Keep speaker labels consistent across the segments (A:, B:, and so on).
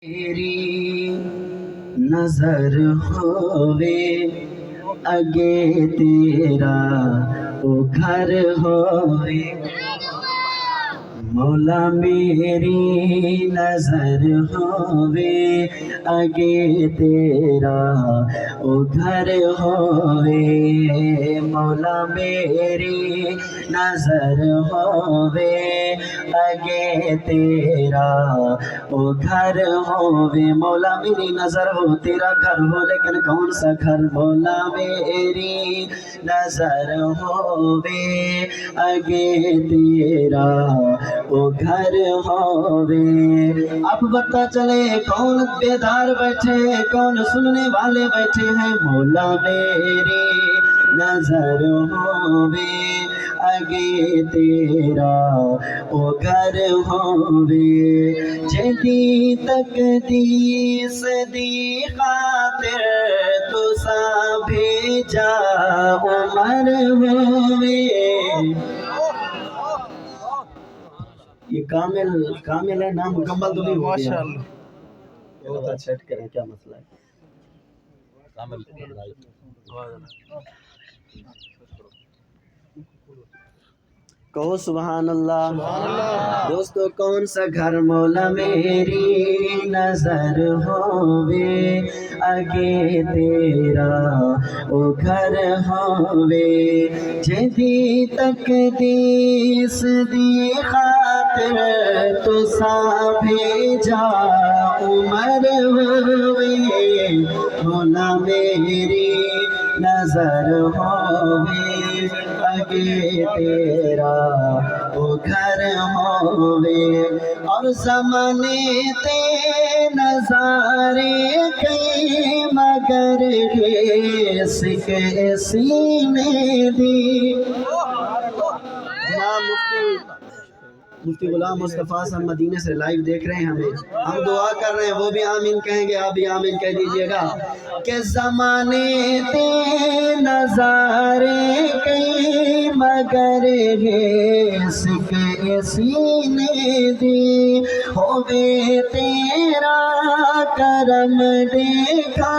A: تیری نظر ہووے اگے تیرا او گھر ہووے مولا میری نظر ہووے اگے تیرا او گھر ہووے مولا میری نظر ہووے اگے تیرا او گھر ہووے مولا میری نظر ہو تیرا گھر ہو لیکن کون سا گھر مولا میری نظر ہووے اگے تیرا او گھر ہووے اب پتہ چلے کون بیدار بیٹھے کون سننے والے بیٹھے ہیں مولا میری نظر ہووے اگے تیرا او گھر ہووے جدی تقدیس دی خاطر تساں بھیجا عمر ہووے یہ کامل ہے نام مکمل تو نہیں ہو گیا بہت اچھا کریں کیا مسئلہ ہے کہو سبحان اللہ دوستو کون سا گھر مولا میری نظر ہووے اگے تیرا او گھر ہووے جدی تقدیس دی خاطر تساں بھیجا عمر ہووے مولا میری نظر ہووے اگے تیرا او گھر ہووے اور زمانے تے نظارے کئی مگر کے سینے دی جناب مفتی غلام مصطفیٰ صاحب مدینے سے لائیو دیکھ رہے ہیں ہم دعا کر رہے ہیں وہ بھی آمین کہیں گے آپ بھی آمین کہہ دیجئے گا کہ زمانے تے نظارے کئی مگر کے سینے دی ہووے تیرا کرم دیکھا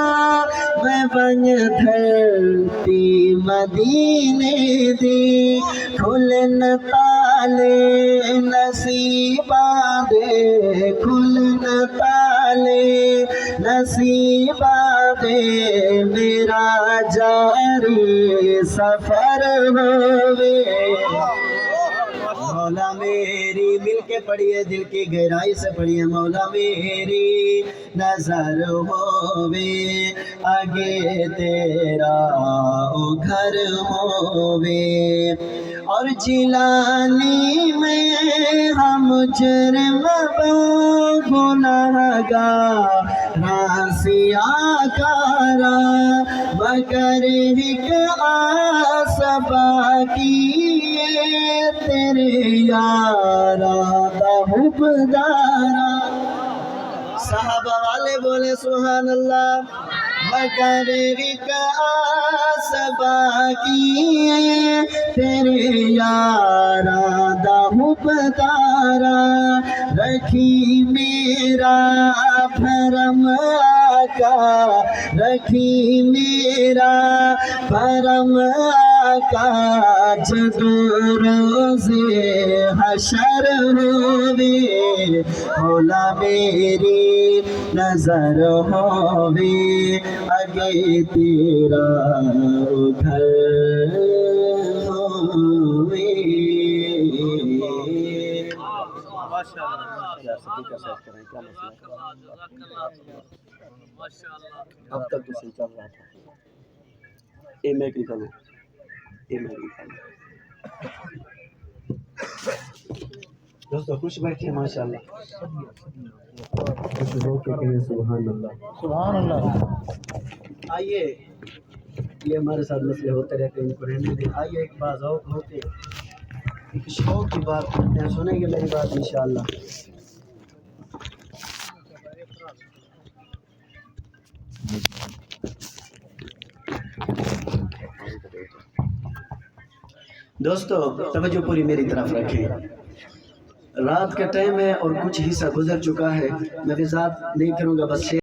A: میں بن دھرتی مدینے دی کھلن تالے نصیباں دے کھلن تالے نصیباں دے میرا جاری سفر ہووے مولا میری مل کے پڑھیے دل کی گہرائی سے پڑھیے مولا میری نظر ہووے آگے تیرا او گھر ہووے اور جیلانی میں ہم مجرم گناہگار سیاکارا مگر ایک آس باقی تیرے یارا دا حبدارا صحابہ والے بولے سبحان اللہ مگر ایک آس باقی تیرے یارا دا حبدارا رکھی میرا بھرم آقا رکھی میرا بھرم آقا جدو روز حشر ہووے مولا میری نظر ہووے اگے تیرا گھر ہووے اب تک تو صحیح چل رہا تھا اے میں نکالوں دوستو خوش بیٹھے ماشاءاللہ خوش ہو کے کہیں سبحان اللہ آئیے یہ ہمارے ساتھ مسئلے ہوتے رہتے ہیں ان کو رہنے دیں آئیے ایک بار ذوق ہوتے ایک شوق کی بات کرتے ہیں سنیں گے میری بات انشاءاللہ دوستو توجہ پوری میری طرف رکھیں رات کا ٹائم ہے اور کچھ حصہ گزر چکا ہے، میں وضاحت نہیں کروں گا، بس